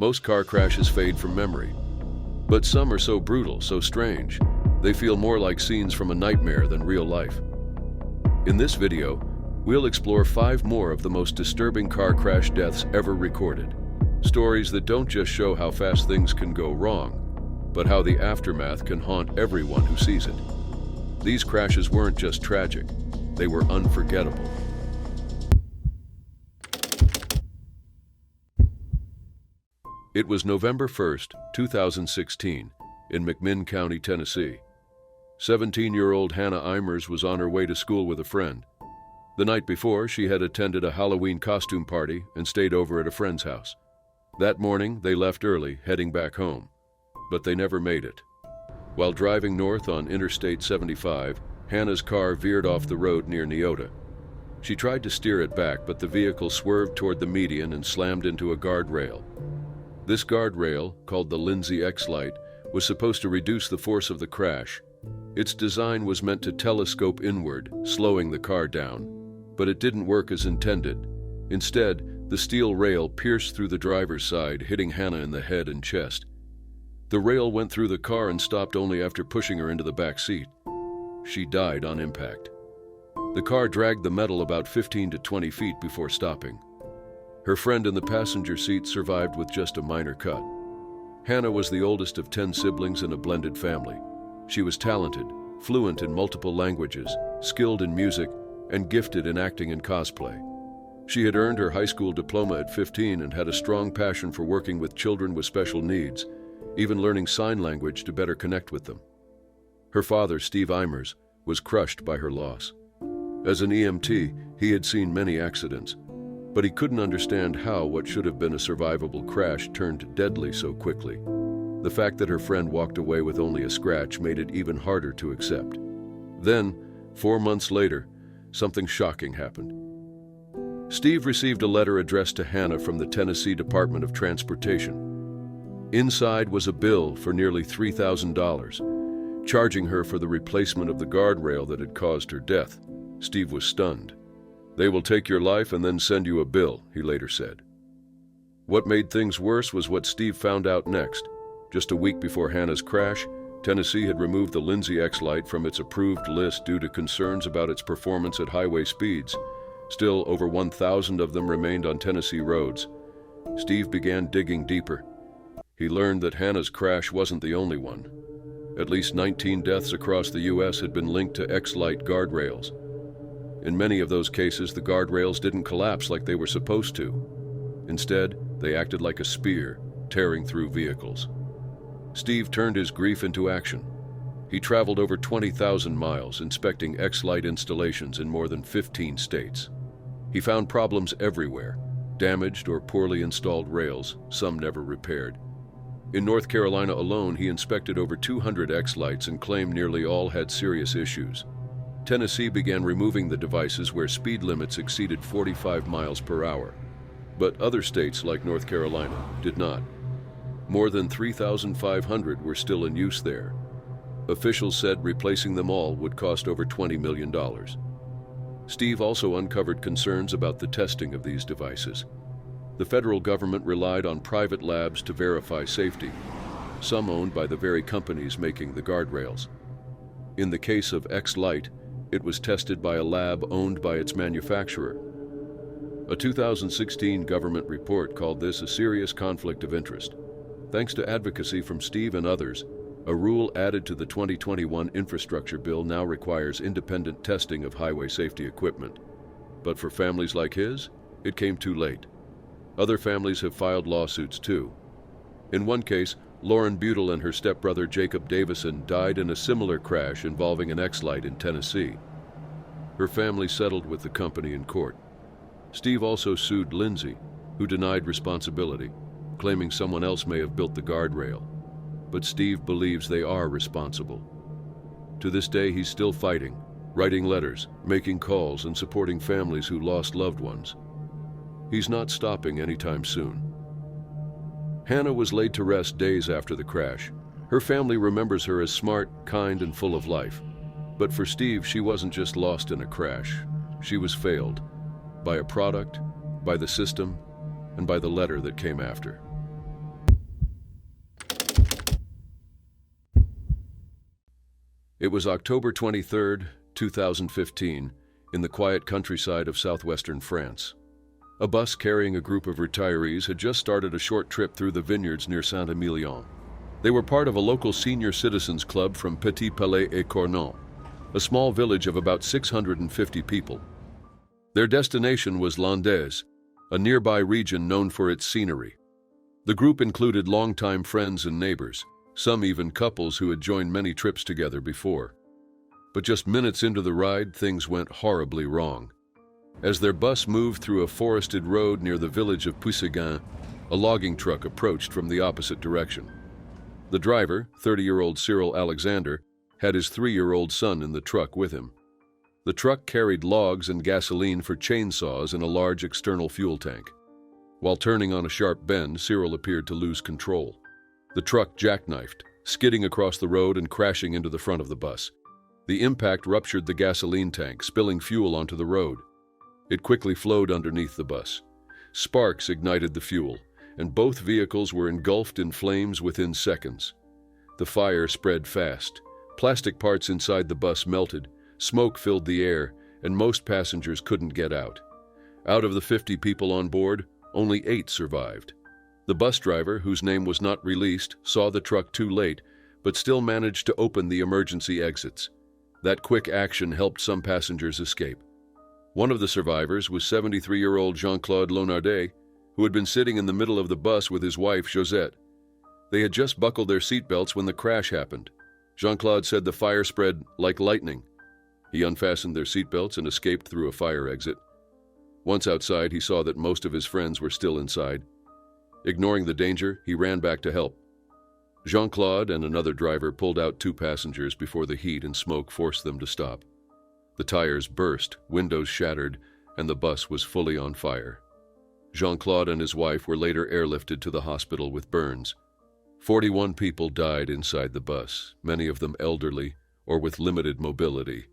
Most car crashes fade from memory, but some are so brutal, so strange, they feel more like scenes from a nightmare than real life. In this video, we'll explore 5 more of the most disturbing car crash deaths ever recorded. Stories that don't just show how fast things can go wrong, but how the aftermath can haunt everyone who sees it. These crashes weren't just tragic, they were unforgettable. It was November 1st, 2016, in McMinn County, Tennessee. 17-year-old Hannah Eimers was on her way to school with a friend. The night before, she had attended a Halloween costume party and stayed over at a friend's house. That morning, they left early, heading back home. But they never made it. While driving north on Interstate 75, Hannah's car veered off the road near Neota. She tried to steer it back, but the vehicle swerved toward the median and slammed into a guardrail. This guardrail, called the Lindsay X-Light, was supposed to reduce the force of the crash. Its design was meant to telescope inward, slowing the car down. But it didn't work as intended. Instead, the steel rail pierced through the driver's side, hitting Hannah in the head and chest. The rail went through the car and stopped only after pushing her into the back seat. She died on impact. The car dragged the metal about 15 to 20 feet before stopping. Her friend in the passenger seat survived with just a minor cut. Hannah was the oldest of 10 siblings in a blended family. She was talented, fluent in multiple languages, skilled in music, and gifted in acting and cosplay. She had earned her high school diploma at 15 and had a strong passion for working with children with special needs, even learning sign language to better connect with them. Her father, Steve Eimers, was crushed by her loss. As an EMT, he had seen many accidents, but he couldn't understand how what should have been a survivable crash turned deadly so quickly. The fact that her friend walked away with only a scratch made it even harder to accept. Then, 4 months later, something shocking happened. Steve received a letter addressed to Hannah from the Tennessee Department of Transportation. Inside was a bill for nearly $3,000, charging her for the replacement of the guardrail that had caused her death. Steve was stunned. "They will take your life and then send you a bill," he later said. What made things worse was what Steve found out next. Just a week before Hannah's crash, Tennessee had removed the Lindsay X-Light from its approved list due to concerns about its performance at highway speeds. Still, over 1,000 of them remained on Tennessee roads. Steve began digging deeper. He learned that Hannah's crash wasn't the only one. At least 19 deaths across the U.S. had been linked to X-Light guardrails. In many of those cases, the guardrails didn't collapse like they were supposed to. Instead, they acted like a spear, tearing through vehicles. Steve turned his grief into action. He traveled over 20,000 miles, inspecting X-Light installations in more than 15 states. He found problems everywhere, damaged or poorly installed rails, some never repaired. In North Carolina alone, he inspected over 200 X-Lights and claimed nearly all had serious issues. Tennessee began removing the devices where speed limits exceeded 45 miles per hour. But other states, like North Carolina, did not. More than 3,500 were still in use there. Officials said replacing them all would cost over $20 million. Steve also uncovered concerns about the testing of these devices. The federal government relied on private labs to verify safety, some owned by the very companies making the guardrails. In the case of X-Light, it was tested by a lab owned by its manufacturer. A 2016 government report called this a serious conflict of interest. Thanks to advocacy from Steve and others, a rule added to the 2021 infrastructure bill now requires independent testing of highway safety equipment. But for families like his, it came too late. Other families have filed lawsuits too. In one case, Lauren Butel and her stepbrother Jacob Davison died in a similar crash involving an X-Light in Tennessee. Her family settled with the company in court. Steve also sued Lindsay, who denied responsibility, claiming someone else may have built the guardrail. But Steve believes they are responsible. To this day, he's still fighting, writing letters, making calls, and supporting families who lost loved ones. He's not stopping anytime soon. Hannah was laid to rest days after the crash. Her family remembers her as smart, kind, and full of life. But for Steve, she wasn't just lost in a crash. She was failed. By a product, by the system, and by the letter that came after. It was October 23, 2015, in the quiet countryside of southwestern France. A bus carrying a group of retirees had just started a short trip through the vineyards near Saint-Emilion. They were part of a local senior citizens club from Petit-Palais-et-Cournon, a small village of about 650 people. Their destination was Landes, a nearby region known for its scenery. The group included longtime friends and neighbors, some even couples who had joined many trips together before. But just minutes into the ride, things went horribly wrong. As their bus moved through a forested road near the village of Puisseguin, a logging truck approached from the opposite direction. The driver, 30-year-old Cyril Alexander, had his 3-year-old son in the truck with him. The truck carried logs and gasoline for chainsaws in a large external fuel tank. While turning on a sharp bend, Cyril appeared to lose control. The truck jackknifed, skidding across the road and crashing into the front of the bus. The impact ruptured the gasoline tank, spilling fuel onto the road. It quickly flowed underneath the bus. Sparks ignited the fuel, and both vehicles were engulfed in flames within seconds. The fire spread fast. Plastic parts inside the bus melted, smoke filled the air, and most passengers couldn't get out. Out of the 50 people on board, only 8 survived. The bus driver, whose name was not released, saw the truck too late, but still managed to open the emergency exits. That quick action helped some passengers escape. One of the survivors was 73-year-old Jean-Claude Lonardet, who had been sitting in the middle of the bus with his wife, Josette. They had just buckled their seatbelts when the crash happened. Jean-Claude said the fire spread like lightning. He unfastened their seatbelts and escaped through a fire exit. Once outside, he saw that most of his friends were still inside. Ignoring the danger, he ran back to help. Jean-Claude and another driver pulled out 2 passengers before the heat and smoke forced them to stop. The tires burst, windows shattered, and the bus was fully on fire. Jean-Claude and his wife were later airlifted to the hospital with burns. 41 people died inside the bus, many of them elderly or with limited mobility.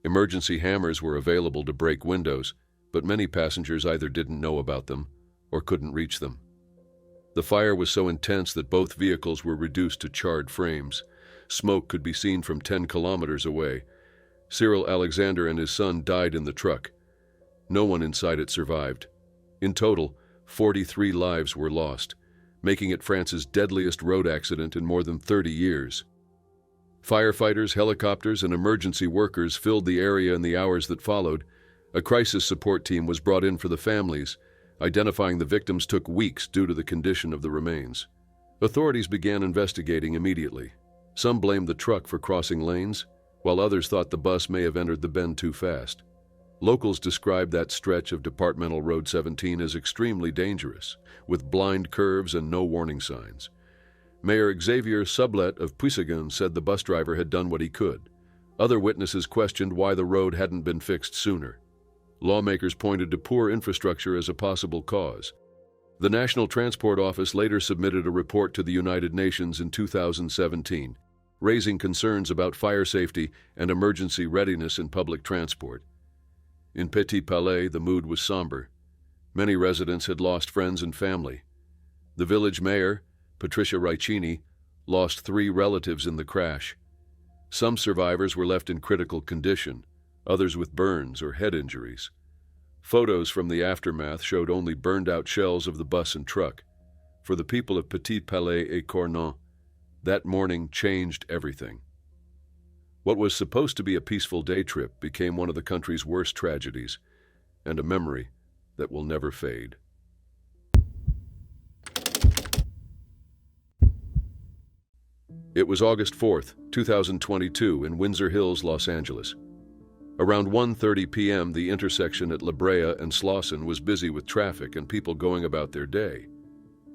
Emergency hammers were available to break windows, but many passengers either didn't know about them or couldn't reach them. The fire was so intense that both vehicles were reduced to charred frames. Smoke could be seen from 10 kilometers away. Cyril Alexander and his son died in the truck. No one inside it survived. In total, 43 lives were lost, making it France's deadliest road accident in more than 30 years. Firefighters, helicopters, and emergency workers filled the area in the hours that followed. A crisis support team was brought in for the families. Identifying the victims took weeks due to the condition of the remains. Authorities began investigating immediately. Some blamed the truck for crossing lanes, while others thought the bus may have entered the bend too fast. Locals described that stretch of Departmental Road 17 as extremely dangerous, with blind curves and no warning signs. Mayor Xavier Sublet of Puisseguin said the bus driver had done what he could. Other witnesses questioned why the road hadn't been fixed sooner. Lawmakers pointed to poor infrastructure as a possible cause. The National Transport Office later submitted a report to the United Nations in 2017, raising concerns about fire safety and emergency readiness in public transport. In Petit Palais, the mood was somber. Many residents had lost friends and family. The village mayor, Patricia Raicini, lost 3 relatives in the crash. Some survivors were left in critical condition, others with burns or head injuries. Photos from the aftermath showed only burned-out shells of the bus and truck. For the people of Petit-Palais-et-Cournon, that morning changed everything. What was supposed to be a peaceful day trip became one of the country's worst tragedies, and a memory that will never fade. It was August 4th, 2022, in Windsor Hills, Los Angeles. Around 1:30 p.m., the intersection at La Brea and Slauson was busy with traffic and people going about their day.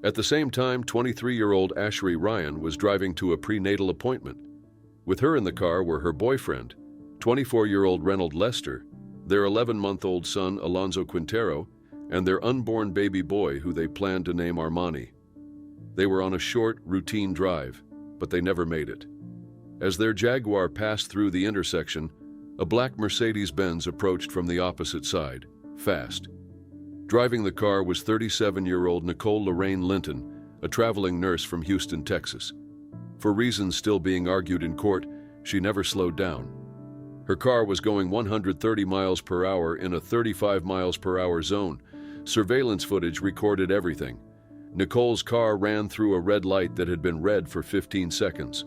At the same time, 23-year-old Ashery Ryan was driving to a prenatal appointment. With her in the car were her boyfriend, 24-year-old Reynold Lester, their 11-month-old son Alonzo Quintero, and their unborn baby boy who they planned to name Armani. They were on a short, routine drive, but they never made it. As their Jaguar passed through the intersection, a black Mercedes-Benz approached from the opposite side, fast. Driving the car was 37-year-old Nicole Lorraine Linton, a traveling nurse from Houston, Texas. For reasons still being argued in court, She never slowed down. Her car was going 130 miles per hour in a 35 miles per hour zone. Surveillance footage recorded everything. Nicole's car ran through a red light that had been red for 15 seconds.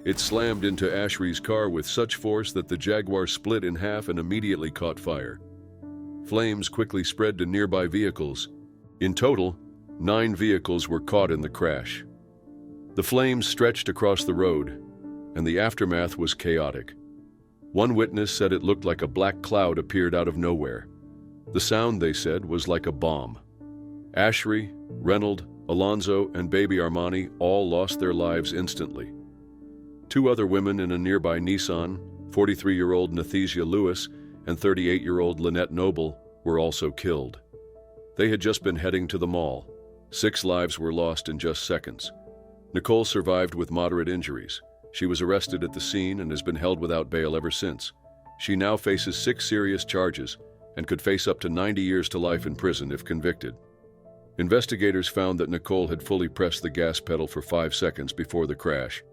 It slammed into Ashley's car with such force that the Jaguar split in half and immediately caught fire. Flames quickly spread to nearby vehicles. In total, 9 vehicles were caught in the crash. The flames stretched across the road, and the aftermath was chaotic. One witness said it looked like a black cloud appeared out of nowhere. The sound, they said, was like a bomb. Ashley, Reynold, Alonzo, and baby Armani all lost their lives instantly. 2 other women in a nearby Nissan, 43-year-old Nathesia Lewis and 38-year-old Lynette Noble, were also killed. They had just been heading to the mall. 6 lives were lost in just seconds. Nicole survived with moderate injuries. She was arrested at the scene and has been held without bail ever since. She now faces 6 serious charges and could face up to 90 years to life in prison if convicted. Investigators found that Nicole had fully pressed the gas pedal for 5 seconds before the crash.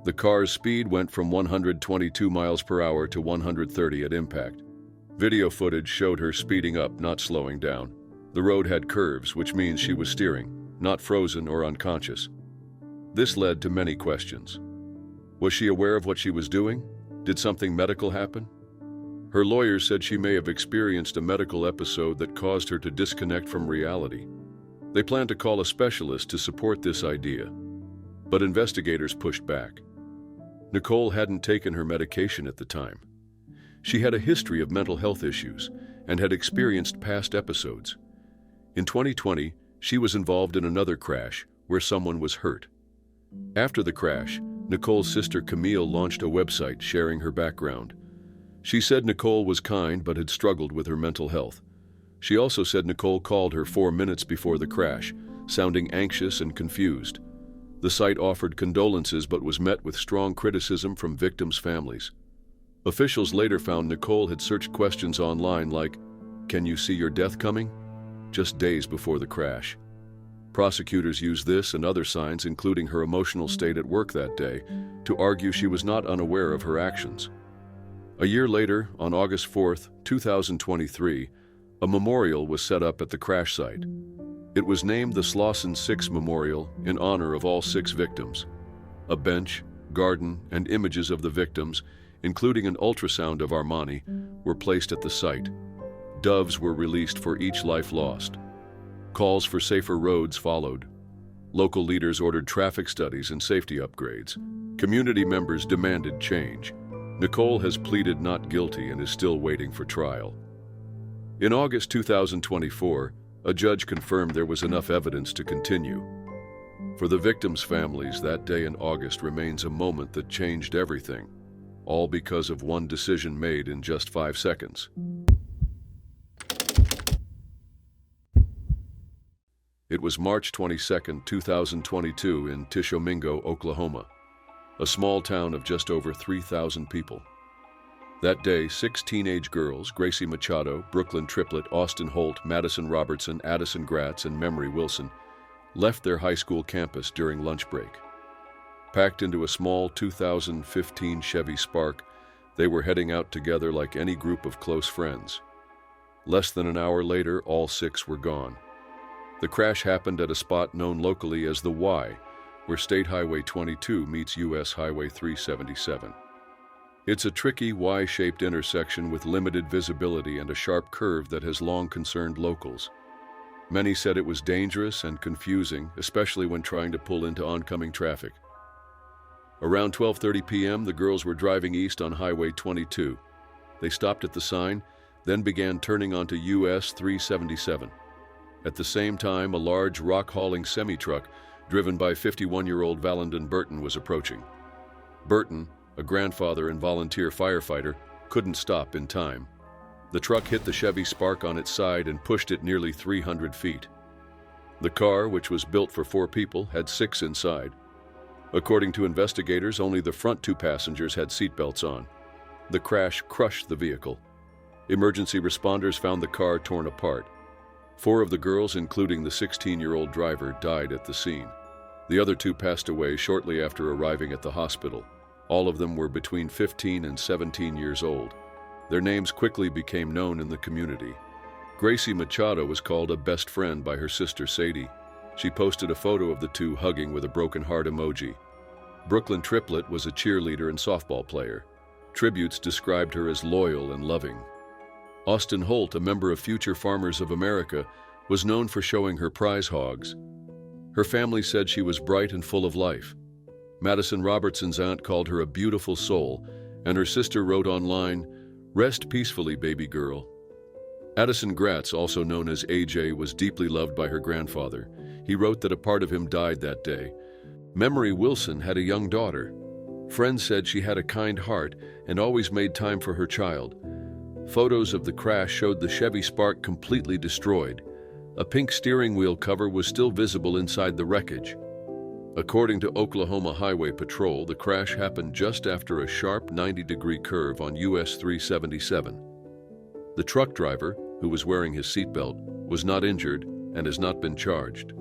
The car's speed went from 122 miles per hour to 130 at impact. Video footage showed her speeding up, not slowing down. The road had curves, which means she was steering, not frozen or unconscious. This led to many questions. Was she aware of what she was doing? Did something medical happen? Her lawyers said she may have experienced a medical episode that caused her to disconnect from reality. They planned to call a specialist to support this idea, but investigators pushed back. Nicole hadn't taken her medication at the time. She had a history of mental health issues and had experienced past episodes. In 2020, she was involved in another crash where someone was hurt. After the crash, Nicole's sister Camille launched a website sharing her background. She said Nicole was kind but had struggled with her mental health. She also said Nicole called her 4 minutes before the crash, sounding anxious and confused. The site offered condolences but was met with strong criticism from victims' families. Officials later found Nicole had searched questions online like, "Can you see your death coming?" just days before the crash. Prosecutors used this and other signs, including her emotional state at work that day, to argue she was not unaware of her actions. A year later, on August 4, 2023, a memorial was set up at the crash site. It was named the Slauson 6 Memorial in honor of all 6 victims. A bench, garden, and images of the victims, including an ultrasound of Armani, were placed at the site. Doves were released for each life lost. Calls for safer roads followed. Local leaders ordered traffic studies and safety upgrades. Community members demanded change. Nicole has pleaded not guilty and is still waiting for trial. In August 2024, a judge confirmed there was enough evidence to continue. For the victims' families, that day in August remains a moment that changed everything, all because of one decision made in just 5 seconds. It was March 22, 2022 in Tishomingo, Oklahoma, a small town of just over 3,000 people. That day, 6 teenage girls, Gracie Machado, Brooklyn Triplett, Austin Holt, Madison Robertson, Addison Gratz, and Memory Wilson, left their high school campus during lunch break. Packed into a small 2015 Chevy Spark, they were heading out together like any group of close friends. Less than an hour later, all 6 were gone. The crash happened at a spot known locally as the Y, where State Highway 22 meets U.S. Highway 377. It's a tricky Y-shaped intersection with limited visibility and a sharp curve that has long concerned locals. Many said it was dangerous and confusing, especially when trying to pull into oncoming traffic. Around 12:30 p.m., the girls were driving east on Highway 22. They stopped at the sign, then began turning onto US 377. At the same time, a large rock-hauling semi-truck driven by 51-year-old Valentin Burton was approaching. Burton, a grandfather and volunteer firefighter, couldn't stop in time. The truck hit the Chevy Spark on its side and pushed it nearly 300 feet. The car, which was built for 4 people, had 6 inside. According to investigators, only the front 2 passengers had seatbelts on. The crash crushed the vehicle. Emergency responders found the car torn apart. 4 of the girls, including the 16-year-old driver, died at the scene. The other 2 passed away shortly after arriving at the hospital. All of them were between 15 and 17 years old. Their names quickly became known in the community. Gracie Machado was called a best friend by her sister Sadie. She posted a photo of the two hugging with a broken heart emoji. Brooklyn Triplett was a cheerleader and softball player. Tributes described her as loyal and loving. Austin Holt, a member of Future Farmers of America, was known for showing her prize hogs. Her family said she was bright and full of life. Madison Robertson's aunt called her a beautiful soul, and her sister wrote online, "Rest peacefully, baby girl." Addison Gratz, also known as AJ, was deeply loved by her grandfather. He wrote that a part of him died that day. Memory Wilson had a young daughter. Friends said she had a kind heart and always made time for her child. Photos of the crash showed the Chevy Spark completely destroyed. A pink steering wheel cover was still visible inside the wreckage. According to Oklahoma Highway Patrol, the crash happened just after a sharp 90-degree curve on US 377. The truck driver, who was wearing his seatbelt, was not injured and has not been charged.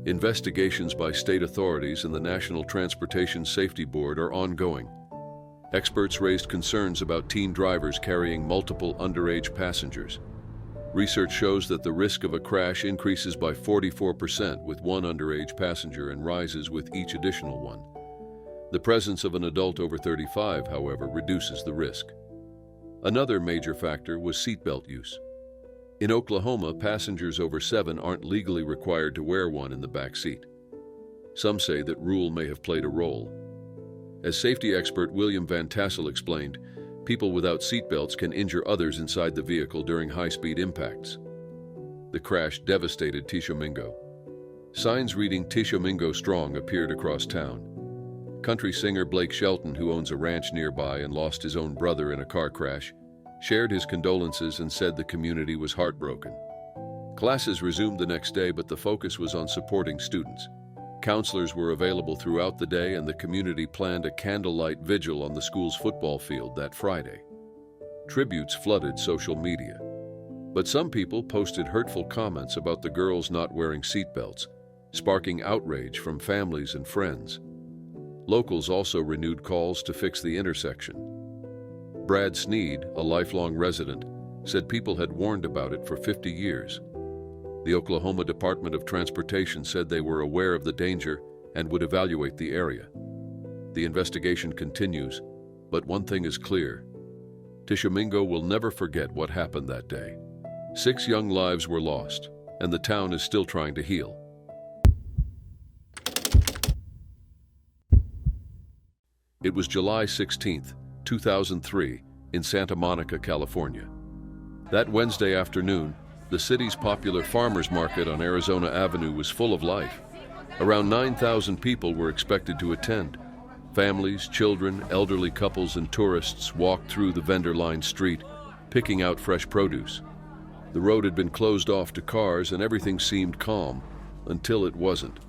Investigations by state authorities and the National Transportation Safety Board are ongoing. Experts raised concerns about teen drivers carrying multiple underage passengers. Research shows that the risk of a crash increases by 44% with one underage passenger and rises with each additional one. The presence of an adult over 35, however, reduces the risk. Another major factor was seatbelt use. In Oklahoma, passengers over 7 aren't legally required to wear one in the back seat. Some say that rule may have played a role. As safety expert William Van Tassel explained, people without seatbelts can injure others inside the vehicle during high-speed impacts. The crash devastated Tishomingo. Signs reading "Tishomingo Strong" appeared across town. Country singer Blake Shelton, who owns a ranch nearby and lost his own brother in a car crash, shared his condolences and said the community was heartbroken. Classes resumed the next day, but the focus was on supporting students. Counselors were available throughout the day, and the community planned a candlelight vigil on the school's football field that Friday. Tributes flooded social media. But some people posted hurtful comments about the girls not wearing seatbelts, sparking outrage from families and friends. Locals also renewed calls to fix the intersection. Brad Sneed, a lifelong resident, said people had warned about it for 50 years. The Oklahoma Department of Transportation said they were aware of the danger and would evaluate the area. The investigation continues, but one thing is clear. Tishomingo will never forget what happened that day. 6 young lives were lost, and the town is still trying to heal. It was July 16, 2003, in Santa Monica, California. That Wednesday afternoon, the city's popular farmers market on Arizona Avenue was full of life. Around 9,000 people were expected to attend. Families, children, elderly couples, and tourists walked through the vendor-lined street, picking out fresh produce. The road had been closed off to cars, and everything seemed calm, until it wasn't.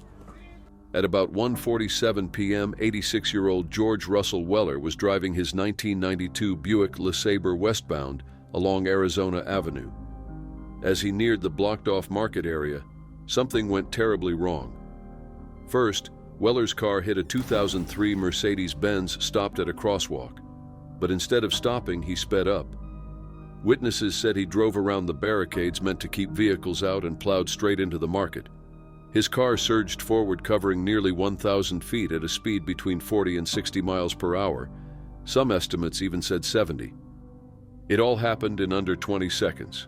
At about 1:47 p.m., 86-year-old George Russell Weller was driving his 1992 Buick LeSabre westbound along Arizona Avenue. As he neared the blocked-off market area, something went terribly wrong. First, Weller's car hit a 2003 Mercedes-Benz stopped at a crosswalk, but instead of stopping, he sped up. Witnesses said he drove around the barricades meant to keep vehicles out and plowed straight into the market. His car surged forward, covering nearly 1,000 feet at a speed between 40 and 60 miles per hour. Some estimates even said 70. It all happened in under 20 seconds.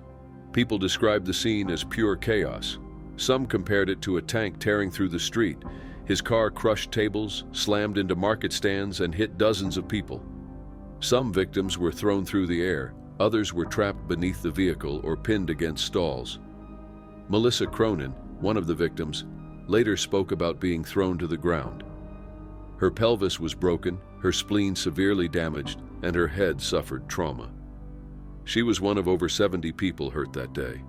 People described the scene as pure chaos. Some compared it to a tank tearing through the street. His car crushed tables, slammed into market stands, and hit dozens of people. Some victims were thrown through the air. Others were trapped beneath the vehicle or pinned against stalls. Melissa Cronin, one of the victims, later spoke about being thrown to the ground. Her pelvis was broken, her spleen severely damaged, and her head suffered trauma. She was one of over 70 people hurt that day.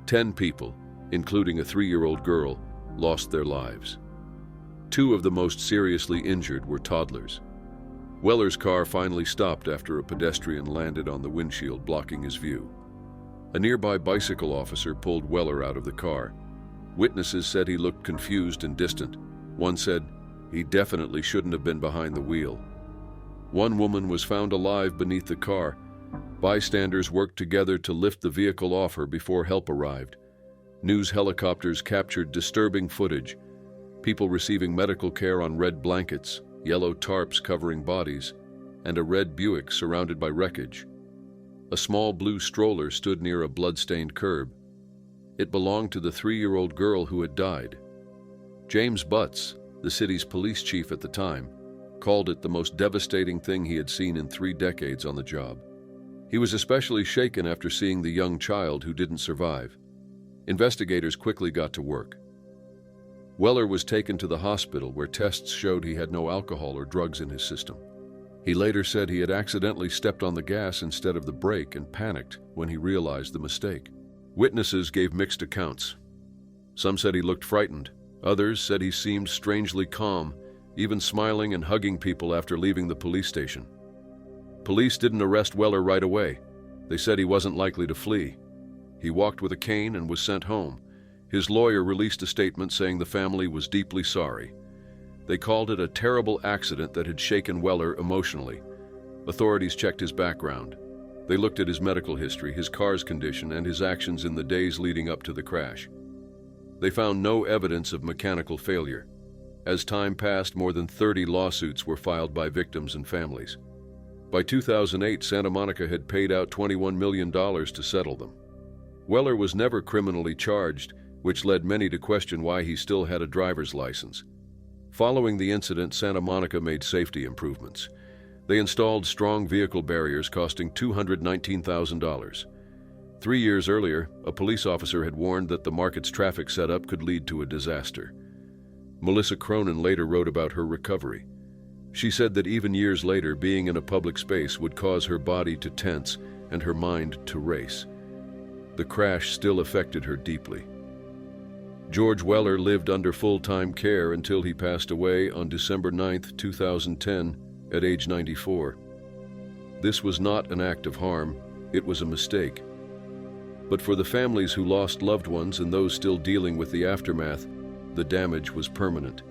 10 people, including a 3-year-old girl, lost their lives. 2 of the most seriously injured were toddlers. Weller's car finally stopped after a pedestrian landed on the windshield, blocking his view. A nearby bicycle officer pulled Weller out of the car. Witnesses said he looked confused and distant. One said, "He definitely shouldn't have been behind the wheel." One woman was found alive beneath the car. Bystanders worked together to lift the vehicle off her before help arrived. News helicopters captured disturbing footage. People receiving medical care on red blankets, yellow tarps covering bodies, and a red Buick surrounded by wreckage. A small blue stroller stood near a blood-stained curb. It belonged to the 3-year-old girl who had died. James Butts, the city's police chief at the time, called it the most devastating thing he had seen in 3 decades on the job. He was especially shaken after seeing the young child who didn't survive. Investigators quickly got to work. Weller was taken to the hospital where tests showed he had no alcohol or drugs in his system. He later said he had accidentally stepped on the gas instead of the brake and panicked when he realized the mistake. Witnesses gave mixed accounts. Some said he looked frightened. Others said he seemed strangely calm, even smiling and hugging people after leaving the police station. Police didn't arrest Weller right away. They said he wasn't likely to flee. He walked with a cane and was sent home. His lawyer released a statement saying the family was deeply sorry. They called it a terrible accident that had shaken Weller emotionally. Authorities checked his background. They looked at his medical history, his car's condition, and his actions in the days leading up to the crash. They found no evidence of mechanical failure. As time passed, more than 30 lawsuits were filed by victims and families. By 2008, Santa Monica had paid out $21 million to settle them. Weller was never criminally charged, which led many to question why he still had a driver's license. Following the incident, Santa Monica made safety improvements. They installed strong vehicle barriers costing $219,000. 3 years earlier, a police officer had warned that the market's traffic setup could lead to a disaster. Melissa Cronin later wrote about her recovery. She said that even years later, being in a public space would cause her body to tense and her mind to race. The crash still affected her deeply. George Weller lived under full-time care until he passed away on December 9, 2010, at age 94. This was not an act of harm, it was a mistake. But for the families who lost loved ones and those still dealing with the aftermath, the damage was permanent.